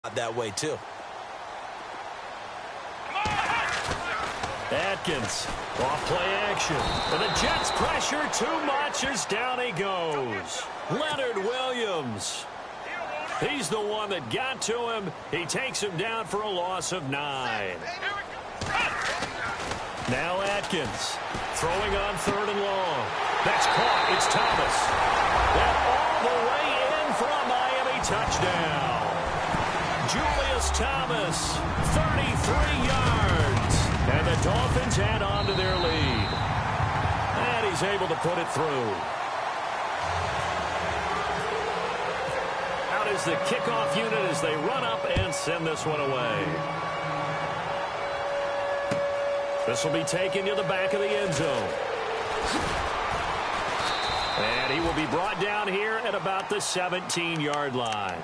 that way too. Atkins, off play action. And the Jets pressure too much as down he goes. Leonard Williams. He's the one that got to him. He takes him down for a loss of 9. Now Atkins throwing on 3rd and long. That's caught. It's Thomas. And all the way in for a Miami touchdown. Julius Thomas, 33 yards. And the Dolphins add on to their lead. And he's able to put it through. Out is the kickoff unit as they run up and send this one away. This will be taken to the back of the end zone. And he will be brought down here at about the 17-yard line.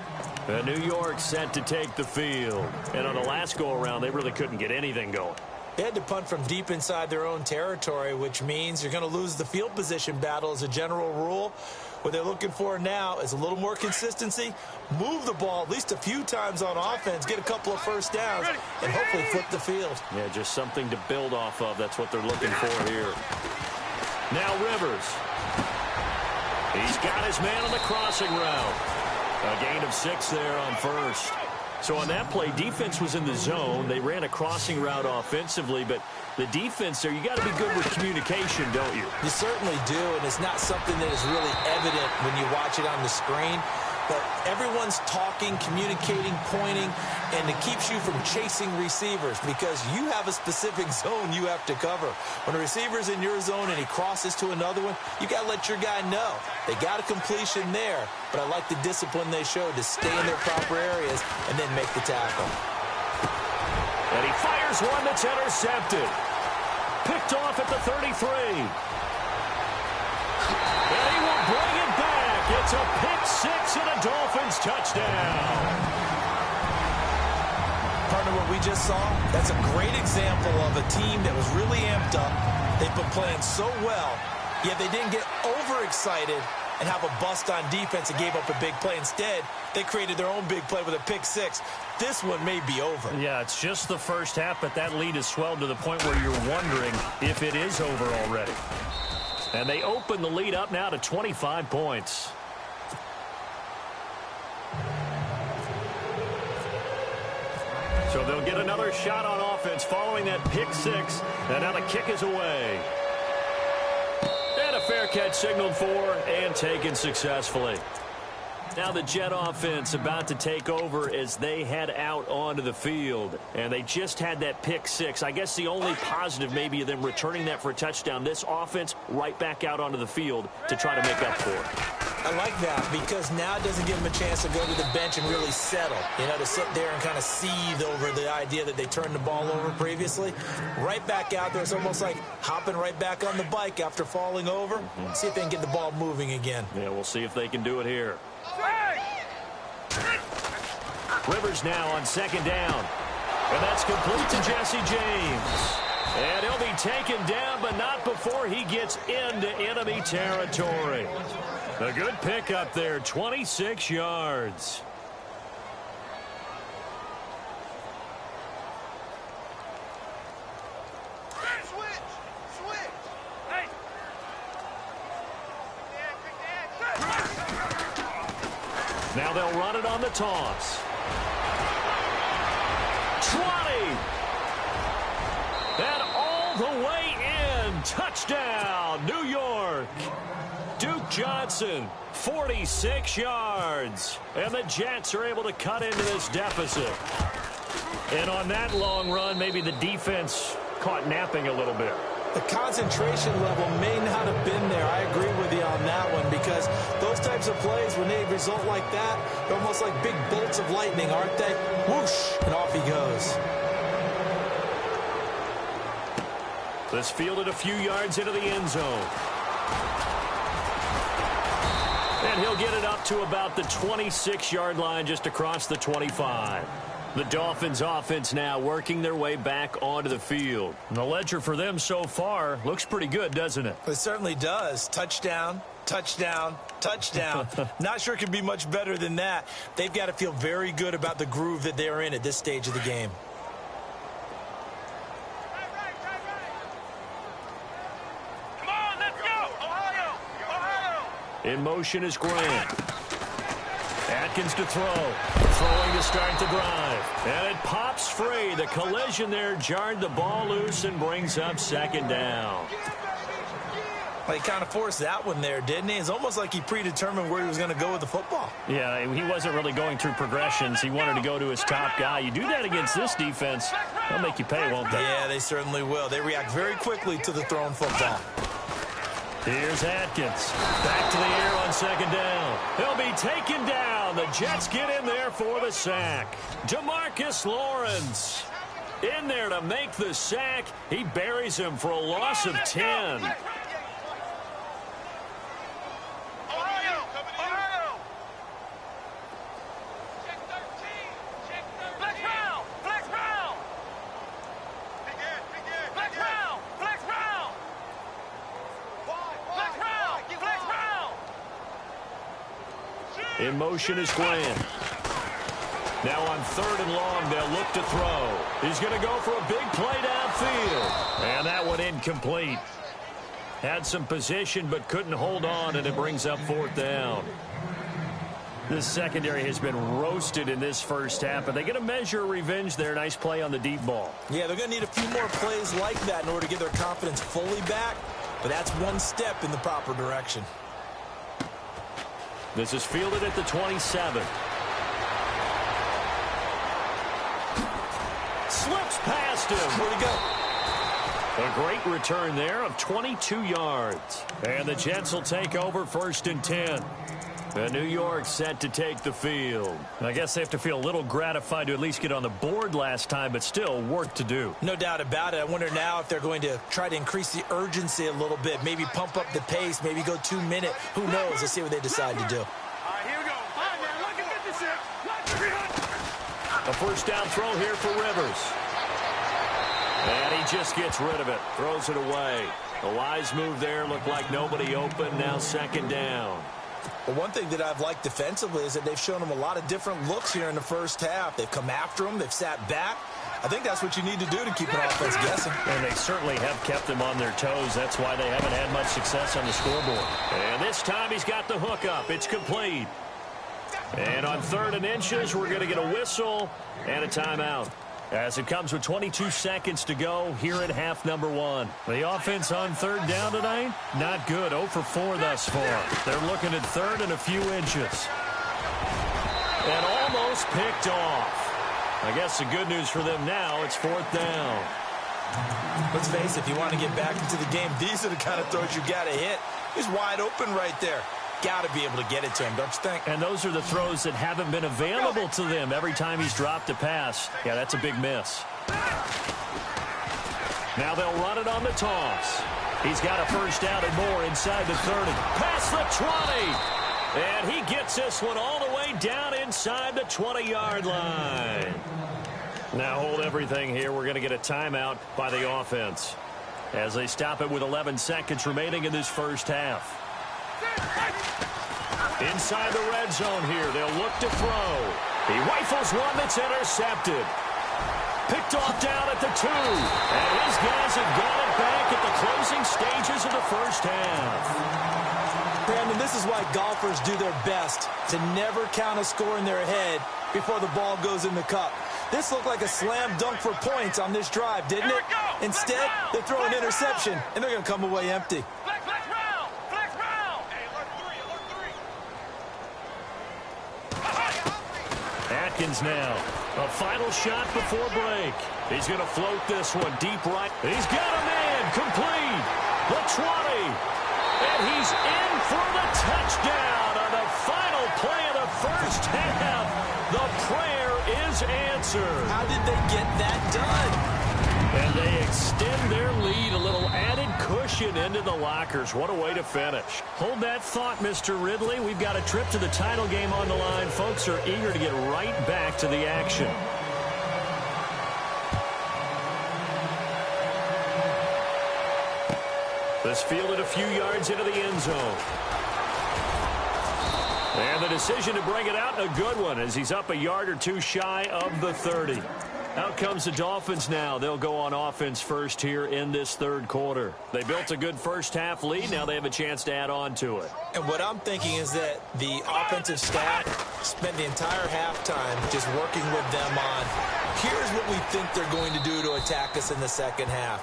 New York set to take the field. And on the last go-around, they really couldn't get anything going. They had to punt from deep inside their own territory, which means you're going to lose the field position battle as a general rule. What they're looking for now is a little more consistency, move the ball at least a few times on offense, get a couple of first downs, and hopefully flip the field. Yeah, just something to build off of. That's what they're looking for here. Now Rivers. He's got his man on the crossing route. A gain of 6 there on first. So on that play, defense was in the zone. They ran a crossing route offensively, but the defense there, you got to be good with communication, don't you? You certainly do, and it's not something that is really evident when you watch it on the screen. But everyone's talking, communicating, pointing, and it keeps you from chasing receivers because you have a specific zone you have to cover. When a receiver's in your zone and he crosses to another one, you got to let your guy know. They got a completion there, but I like the discipline they showed to stay in their proper areas and then make the tackle. And he fires one that's intercepted. Picked off at the 33. And he will bring it back. It's a pick-6 and a Dolphins touchdown. Partner, what we just saw, that's a great example of a team that was really amped up. They've been playing so well, yet they didn't get overexcited and have a bust on defense and gave up a big play. Instead, they created their own big play with a pick-6. This one may be over. Yeah, it's just the first half, but that lead has swelled to the point where you're wondering if it is over already. And they open the lead up now to 25 points. So they'll get another shot on offense following that pick-6. And now the kick is away. And a fair catch signaled for and taken successfully. Now the Jet offense about to take over as they head out onto the field. And they just had that pick-6. I guess the only positive maybe of them returning that for a touchdown. This offense right back out onto the field to try to make up for it. I like that because now it doesn't give them a chance to go to the bench and really settle. You know, to sit there and kind of seethe over the idea that they turned the ball over previously. Right back out there. It's almost like hopping right back on the bike after falling over. See if they can get the ball moving again. Yeah, we'll see if they can do it here. Rivers now on 2nd down. And that's complete to Jesse James. And he'll be taken down, but not before he gets into enemy territory. A good pickup there, 26 yards. Now they'll run it on the toss. 20. And all the way in. Touchdown, New York. Duke Johnson, 46 yards. And the Jets are able to cut into this deficit. And on that long run, maybe the defense caught napping a little bit. The concentration level may not have been there. I agree with you on that one because those types of plays, when they result like that, they're almost like big bolts of lightning, aren't they? Whoosh, and off he goes. This fielded a few yards into the end zone. And he'll get it up to about the 26-yard line just across the 25. The Dolphins offense now working their way back onto the field. And the ledger for them so far looks pretty good, doesn't it? It certainly does. Touchdown, touchdown, touchdown. Not sure it could be much better than that. They've got to feel very good about the groove that they're in at this stage of the game. Come on, let's go! Ohio! Ohio! In motion is Grant. Atkins to throw. Throwing to start the drive. And it pops free. The collision there jarred the ball loose and brings up second down. Well, he kind of forced that one there, didn't he? It's almost like he predetermined where he was going to go with the football. Yeah, he wasn't really going through progressions. He wanted to go to his top guy. You do that against this defense, they'll make you pay, won't they? Yeah, they certainly will. They react very quickly to the thrown football. Here's Atkins. Back to the air on second down. He'll be taken down. The Jets get in there for the sack. DeMarcus Lawrence in there to make the sack. He buries him for a loss of 10. In motion is Grant. Now on 3rd and long, they'll look to throw. He's going to go for a big play downfield. And that one incomplete. Had some position but couldn't hold on, and it brings up 4th down. This secondary has been roasted in this first half, but they get a measure of revenge there. Nice play on the deep ball. Yeah, they're going to need a few more plays like that in order to get their confidence fully back, but that's one step in the proper direction. This is fielded at the 27. Slips past him. Where'd he go? A great return there of 22 yards. And the Jets will take over 1st and 10. And New York set to take the field. I guess they have to feel a little gratified to at least get on the board last time, but still work to do. No doubt about it. I wonder now if they're going to try to increase the urgency a little bit, maybe pump up the pace, maybe go 2 minute. Who knows? Let's see what they decide to do. All right, here we go. All right, man, look at 56. A first down throw here for Rivers. And he just gets rid of it. Throws it away. The wise move there. Looked like nobody open. Now 2nd down. Well, one thing that I've liked defensively is that they've shown them a lot of different looks here in the first half. They've come after them. They've sat back. I think that's what you need to do to keep an offense guessing. And they certainly have kept them on their toes. That's why they haven't had much success on the scoreboard. And this time he's got the hook up. It's complete. And on 3rd and inches, we're going to get a whistle and a timeout. As it comes with 22 seconds to go here at half number 1. The offense on 3rd down tonight, not good. 0 for 4 thus far. They're looking at 3rd and a few inches. And almost picked off. I guess the good news for them now, it's 4th down. Let's face it, if you want to get back into the game, these are the kind of throws you got to hit. He's wide open right there. Got to be able to get it to him, don't you think? And those are the throws that haven't been available to them every time he's dropped a pass. Yeah, that's a big miss. Now they'll run it on the toss. He's got a first down and more inside the 30. Past the 20. And he gets this one all the way down inside the 20-yard line. Now hold everything here. We're going to get a timeout by the offense as they stop it with 11 seconds remaining in this first half. Inside the red zone here. They'll look to throw. He rifles one that's intercepted. Picked off down at the 2. And his guys have got it back at the closing stages of the first half. Brandon, this is why golfers do their best to never count a score in their head before the ball goes in the cup. This looked like a slam dunk for points on this drive, didn't it? Instead, they throw an interception, and they're going to come away empty. Atkins now. A final shot before break. He's going to float this one deep right. He's got a man. Complete. The 20. And he's in for the touchdown on the final play of the first half. The prayer is answered. How did they get that done? And they extend their lead, a little added cushion into the lockers. What a way to finish. Hold that thought, Mr. Ridley. We've got a trip to the title game on the line. Folks are eager to get right back to the action. This fielded a few yards into the end zone. And the decision to bring it out, a good one, as he's up a yard or two shy of the 30. Out comes the Dolphins now. They'll go on offense first here in this third quarter. They built a good first-half lead. Now they have a chance to add on to it. And what I'm thinking is that the offensive staff spent the entire halftime just working with them on, here's what we think they're going to do to attack us in the second half.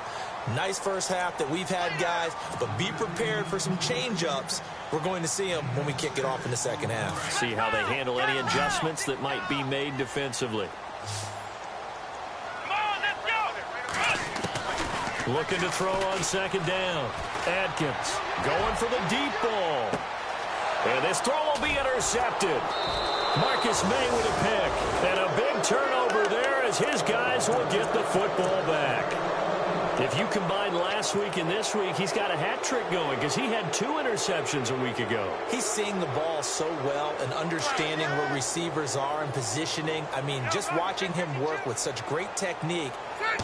Nice first half that we've had, guys, but be prepared for some change-ups. We're going to see them when we kick it off in the second half. See how they handle any adjustments that might be made defensively. Looking to throw on second down. Adkins going for the deep ball. And this throw will be intercepted. Marcus May with a pick. And a big turnover there as his guys will get the football back. If you combine last week and this week, he's got a hat trick going because he had 2 interceptions a week ago. He's seeing the ball so well and understanding where receivers are and positioning. I mean, just watching him work with such great technique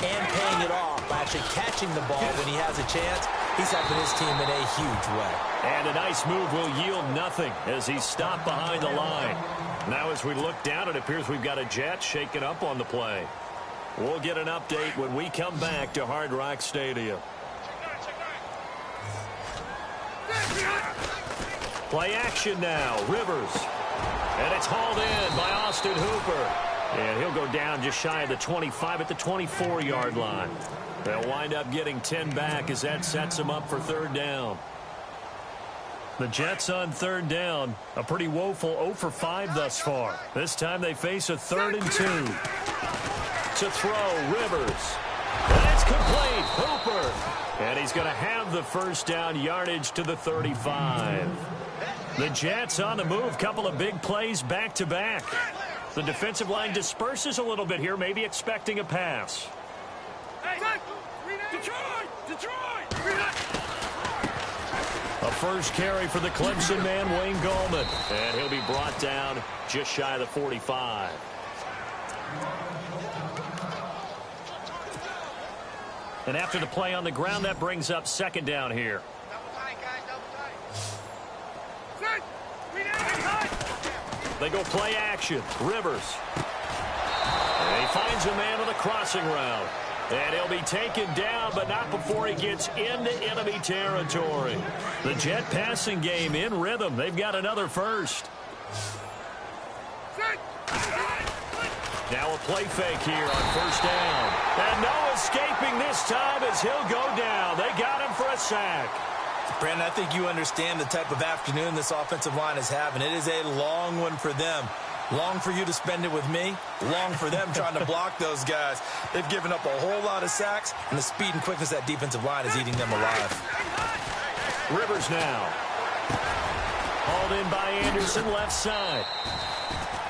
and paying it off by actually catching the ball when he has a chance, he's helping his team in a huge way. And a nice move will yield nothing as he's stopped behind the line. Now as we look down, it appears we've got a Jet shaken up on the play. We'll get an update when we come back to Hard Rock Stadium. Play action now. Rivers. And it's hauled in by Austin Hooper. And he'll go down just shy of the 25 at the 24-yard line. They'll wind up getting 10 back as that sets them up for third down. The Jets on third down. A pretty woeful 0 for 5 thus far. This time they face a 3rd and 2. To throw, Rivers. And it's complete. Hooper. And he's going to have the first down yardage to the 35. The Jets on the move. Couple of big plays back-to-back. The defensive line disperses a little bit here, maybe expecting a pass. A first carry for the Clemson man, Wayne Gallman. And he'll be brought down just shy of the 45. And after the play on the ground, that brings up second down here. They go play action. Rivers. And he finds a man on the crossing route. And he'll be taken down, but not before he gets into enemy territory. The Jet passing game in rhythm. They've got another first. Now a play fake here on first down. And no escaping this time as he'll go down. They got him for a sack. Brandon, I think you understand the type of afternoon this offensive line is having. It is a long one for them. Long for you to spend it with me. Long for them trying to block those guys. They've given up a whole lot of sacks, and the speed and quickness of that defensive line is eating them alive. Rivers now. Hauled in by Anderson, left side.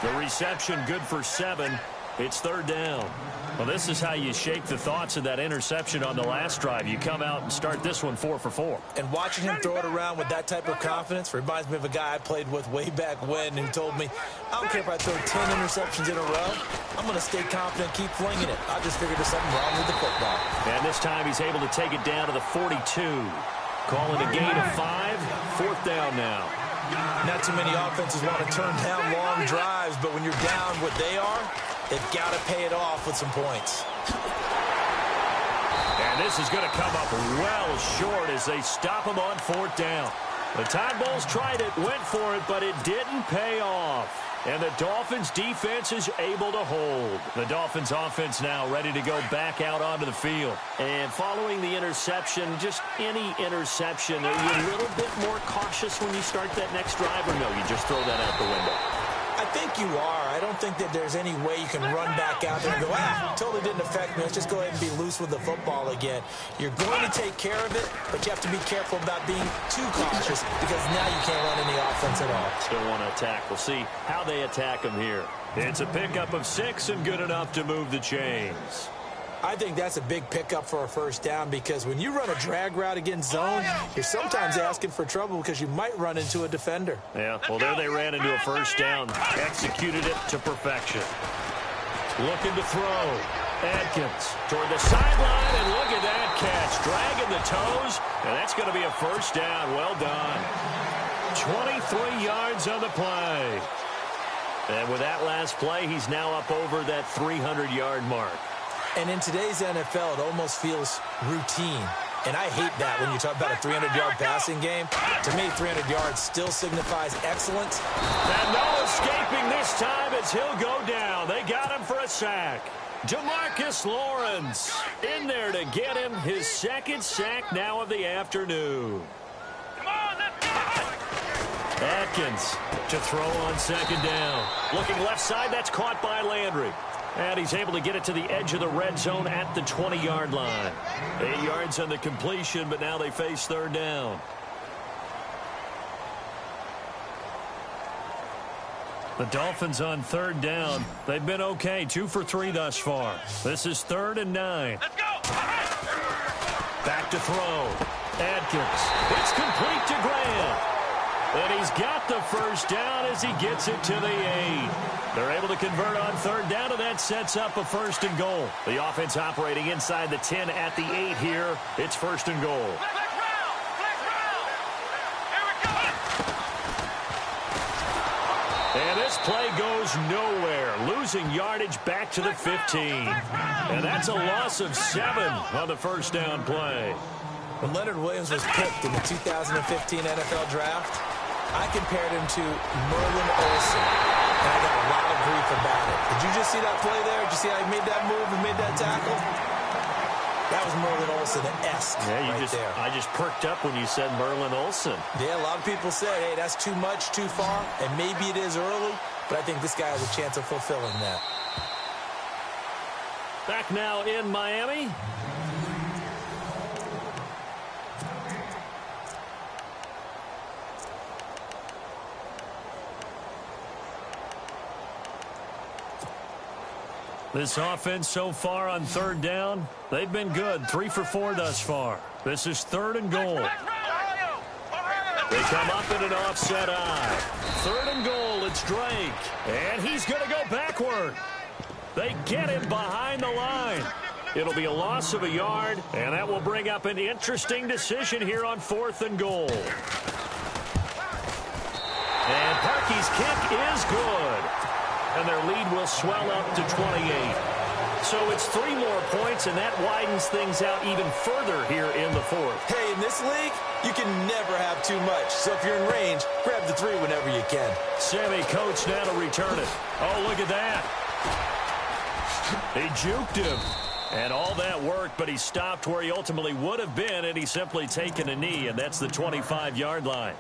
The reception good for 7. It's third down. Well, this is how you shake the thoughts of that interception on the last drive. You come out and start this one 4 for 4. And watching him throw it around with that type of confidence reminds me of a guy I played with way back when who told me, I don't care if I throw 10 interceptions in a row. I'm going to stay confident, keep flinging it. I just figured there's something wrong with the football. And this time he's able to take it down to the 42. Calling a gain of 5. Fourth down now. Not too many offenses want to turn down long drives, but when you're down what they are, they've got to pay it off with some points. And this is going to come up well short as they stop him on fourth down. The Tide Bulls tried it, went for it, but it didn't pay off. And the Dolphins defense is able to hold. The Dolphins offense now ready to go back out onto the field. And following the interception, just any interception, are you a little bit more cautious when you start that next drive, or no, you just throw that out the window? I think you are. I don't think that there's any way you can run back out there and go, totally didn't affect me. Let's just go ahead and be loose with the football again. You're going to take care of it, but you have to be careful about being too cautious because now you can't run any offense at all. Still want to attack. We'll see how they attack them here. It's a pickup of 6 and good enough to move the chains. I think that's a big pickup for a first down because when you run a drag route against zone, you're sometimes asking for trouble because you might run into a defender. Yeah, well, there they ran into a first down, executed it to perfection. Looking to throw. Adkins toward the sideline, and look at that catch. Dragging the toes, and that's going to be a first down. Well done. 23 yards on the play. And with that last play, he's now up over that 300-yard mark. And in today's NFL, it almost feels routine. And I hate that when you talk about a 300-yard passing game. To me, 300 yards still signifies excellence. And no escaping this time as he'll go down. They got him for a sack. DeMarcus Lawrence in there to get him his second sack now of the afternoon. Come on, let's go! Atkins to throw on second down. Looking left side, that's caught by Landry. And he's able to get it to the edge of the red zone at the 20-yard line. 8 yards on the completion, but now they face third down. The Dolphins on third down. They've been okay, 2 for 3 thus far. This is 3rd and 9. Let's go! Back to throw. Atkins. It's complete to Graham. And he's got the first down as he gets it to the 8. They're able to convert on third down, and that sets up a 1st and goal. The offense operating inside the 10 at the 8 here. It's 1st and goal. Let's round! Here we go! And this play goes nowhere. Losing yardage back to the 15. And that's a loss of 7 on the first down play. When Leonard Williams was picked in the 2015 NFL Draft, I compared him to Merlin Olsen, and I got a lot of grief about it. Did you just see that play there? Did you see how he made that move and made that tackle? That was Merlin Olsen-esque there. I just perked up when you said Merlin Olsen. Yeah, a lot of people said, hey, that's too much, too far, and maybe it is early, but I think this guy has a chance of fulfilling that. Back now in Miami. This offense so far on third down, they've been good. 3 for 4 thus far. This is 3rd and goal. They come up in an offset eye. 3rd and goal, it's Drake. And he's going to go backward. They get him behind the line. It'll be a loss of a yard, and that will bring up an interesting decision here on 4th and goal. And Parkey's kick is good. And their lead will swell up to 28. So it's 3 more points, and that widens things out even further here in the 4th. Hey, in this league, you can never have too much. So if you're in range, grab the 3 whenever you can. Sammy Coates now to return it. Oh, look at that. He juked him. And all that worked, but he stopped where he ultimately would have been, and he's simply taken a knee, and that's the 25-yard line.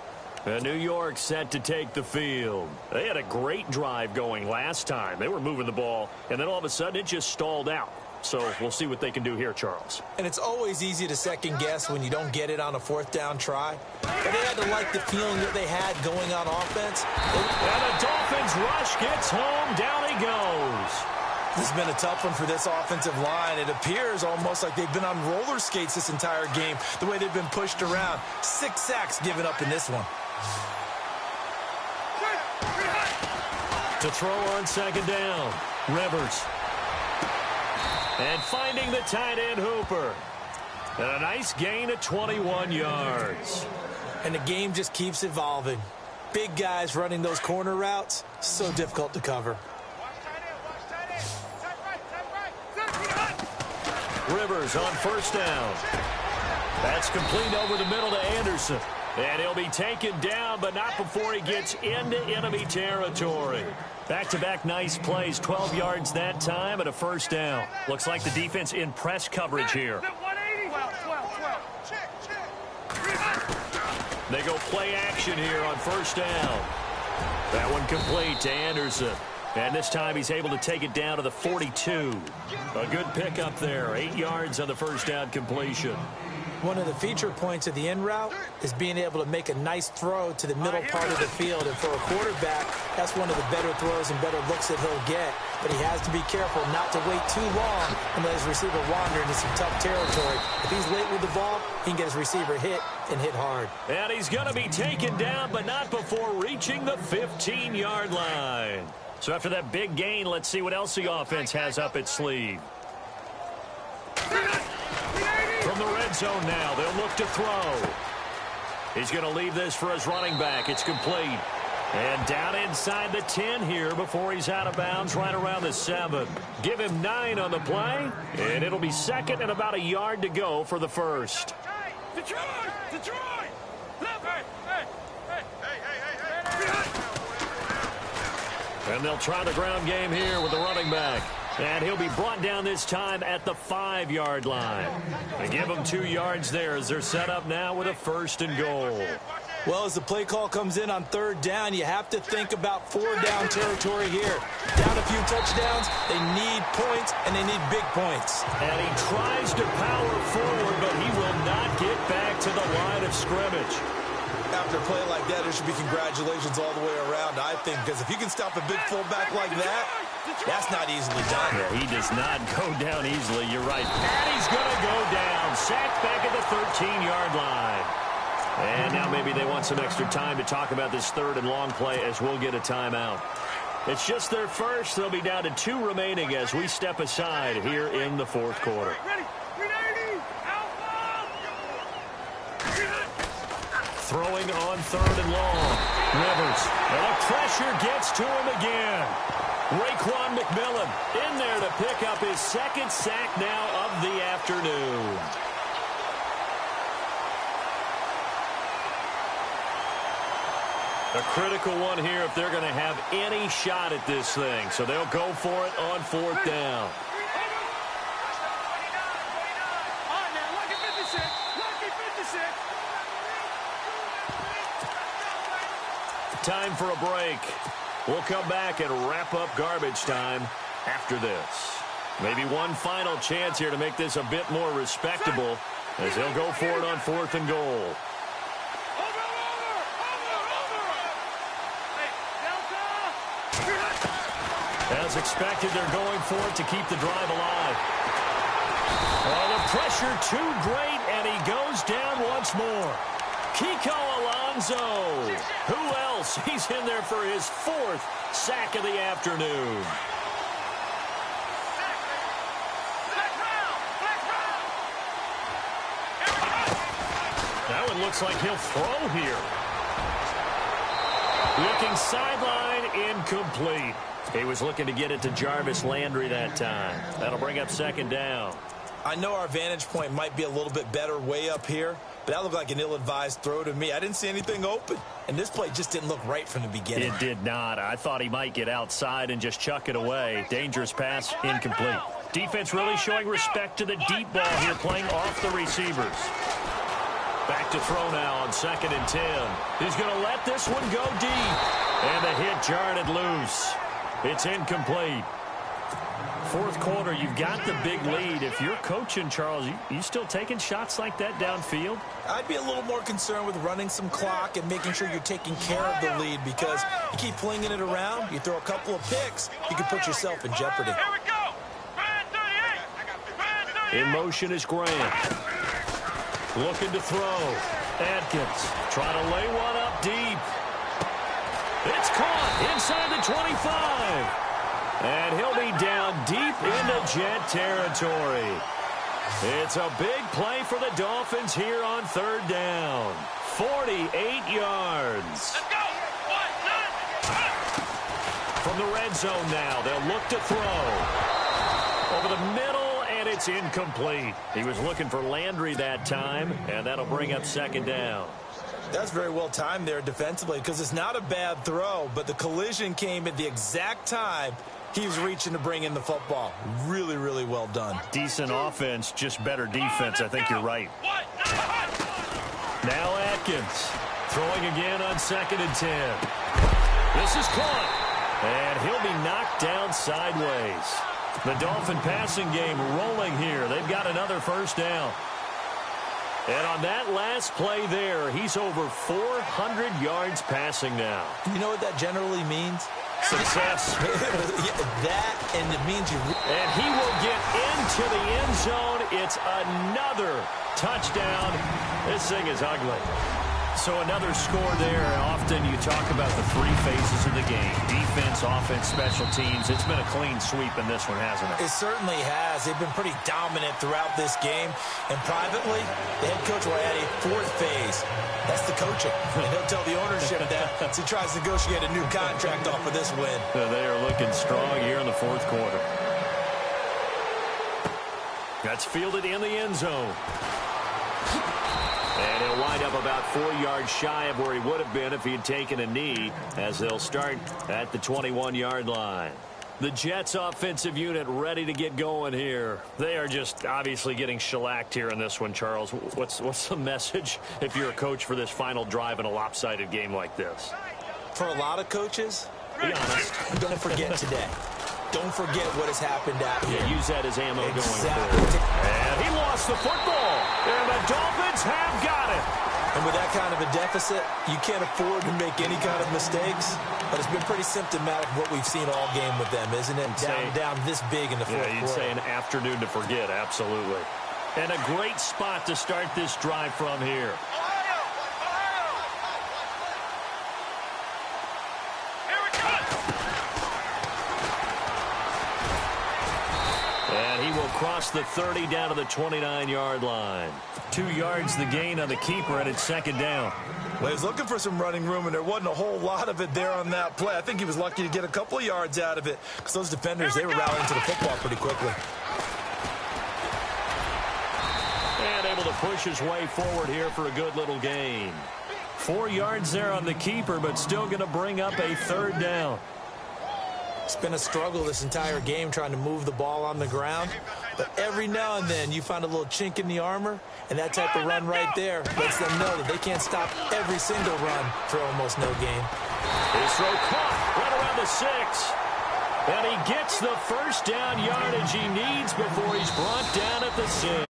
And New York set to take the field. They had a great drive going last time. They were moving the ball, and then all of a sudden it just stalled out. So we'll see what they can do here, Charles. And it's always easy to second-guess when you don't get it on a 4th down try. But they had to like the feeling that they had going on offense. And the Dolphins rush gets home. Down he goes. This has been a tough one for this offensive line. It appears almost like they've been on roller skates this entire game, the way they've been pushed around. 6 sacks given up in this one. To throw on second down, Rivers. And finding the tight end, Hooper. And a nice gain of 21 yards. And the game just keeps evolving. Big guys running those corner routes, so difficult to cover. Rivers on first down. That's complete over the middle to Anderson. And he'll be taken down, but not before he gets into enemy territory. Back-to-back nice plays, 12 yards that time and a first down. Looks like the defense in press coverage here. They go play action here on first down. That one complete to Anderson. And this time he's able to take it down to the 42. A good pickup there, 8 yards on the first down completion. One of the feature points of the in route is being able to make a nice throw to the middle part of the field. And for a quarterback, that's one of the better throws and better looks that he'll get. But he has to be careful not to wait too long and let his receiver wander into some tough territory. If he's late with the ball, he can get his receiver hit and hit hard. And he's going to be taken down, but not before reaching the 15-yard line. So after that big gain, let's see what else the offense has up its sleeve. From the red zone now, they'll look to throw. He's going to leave this for his running back. It's complete. And down inside the 10 here before he's out of bounds right around the 7. Give him 9 on the play, and it'll be second and about a yard to go for the first. Detroit! Detroit! And they'll try the ground game here with the running back. And he'll be brought down this time at the 5-yard line. They give him 2 yards there as they're set up now with a 1st and goal. Well, as the play call comes in on 3rd down, you have to think about 4-down territory here. Down a few touchdowns, they need points, and they need big points. And he tries to power forward, but he will not get back to the line of scrimmage. After a play like that, there should be congratulations all the way around, I think, because if you can stop a big fullback like that, that's not easily done. Yeah, he does not go down easily. You're right. And he's going to go down. Sacked back at the 13-yard line. And now maybe they want some extra time to talk about this 3rd and long play as we'll get a timeout. It's just their first. They'll be down to 2 remaining as we step aside here in the 4th quarter. Throwing on 3rd and long. Rivers. And the pressure gets to him again. Raekwon McMillan in there to pick up his 2nd sack now of the afternoon. A critical one here if they're going to have any shot at this thing. So they'll go for it on 4th down. Time for a break. We'll come back and wrap up garbage time after this. Maybe one final chance here to make this a bit more respectable as they'll go for it on 4th and goal. As expected, they're going for it to keep the drive alive. Oh, the pressure too great, and he goes down once more. Kiko Alonso. Who else? He's in there for his 4th sack of the afternoon. That one looks like he'll throw here. Looking sideline, incomplete. He was looking to get it to Jarvis Landry that time. That'll bring up 2nd down. I know our vantage point might be a little bit better way up here, but that looked like an ill-advised throw to me. I didn't see anything open, and this play just didn't look right from the beginning. It did not. I thought he might get outside and just chuck it away. Dangerous pass, incomplete. Defense really showing respect to the deep ball here, playing off the receivers. Back to throw now on 2nd and 10. He's going to let this one go deep, and the hit jarred it loose. It's incomplete. 4th quarter, you've got the big lead. If you're coaching, Charles, you still taking shots like that downfield? I'd be a little more concerned with running some clock and making sure you're taking care of the lead, because you keep flinging it around, you throw a couple of picks, you can put yourself in jeopardy. Here we go. In motion is Grant. Looking to throw. Atkins trying to lay one up deep. It's caught inside the 25. And he'll be down deep into Jet territory. It's a big play for the Dolphins here on 3rd down. 48 yards. Let's go. 1, 9. From the red zone now, they'll look to throw. Over the middle, and it's incomplete. He was looking for Landry that time, and that'll bring up 2nd down. That's very well timed there defensively, because it's not a bad throw, but the collision came at the exact time he was reaching to bring in the football. Really, really well done. Decent offense, just better defense. I think you're right. Now Atkins throwing again on 2nd and 10. This is caught, and he'll be knocked down sideways. The Dolphin passing game rolling here. They've got another 1st down. And on that last play there, he's over 400 yards passing now. You know what that generally means? Success. That, and it means you... And he will get into the end zone. It's another touchdown. This thing is ugly. So another score there, and often you talk about the three phases of the game. Defense, offense, special teams. It's been a clean sweep in this one, hasn't it? It certainly has. They've been pretty dominant throughout this game. And privately, the head coach will add a fourth phase. That's the coaching. And he'll tell the ownership that as he tries to negotiate a new contract off of this win. They are looking strong here in the fourth quarter. That's fielded in the end zone. And he'll wind up about 4 yards shy of where he would have been if he had taken a knee, as they'll start at the 21-yard line. The Jets offensive unit ready to get going here. They are just obviously getting shellacked here in this one, Charles. What's the message if you're a coach for this final drive in a lopsided game like this? For a lot of coaches, be honest, don't forget today. Don't forget what has happened out here. Use that as ammo going forward. And he lost the football. And the Dolphins have got it. And with that kind of a deficit, you can't afford to make any kind of mistakes. But it's been pretty symptomatic of what we've seen all game with them, isn't it? Down this big in the fourth quarter. You'd say an afternoon to forget, absolutely. And a great spot to start this drive from here. And he will cross the 30 down to the 29-yard line. 2 yards the gain on the keeper, and it's second down. Well, he was looking for some running room, and there wasn't a whole lot of it there on that play. I think he was lucky to get a couple of yards out of it because those defenders, they were rallying to the football pretty quickly. And able to push his way forward here for a good little gain. 4 yards there on the keeper, but still going to bring up a third down. It's been a struggle this entire game trying to move the ball on the ground. But every now and then you find a little chink in the armor, and that type of run right there lets them know that they can't stop every single run for almost no gain. His throw caught right around the 6. And he gets the first down yardage he needs before he's brought down at the 6.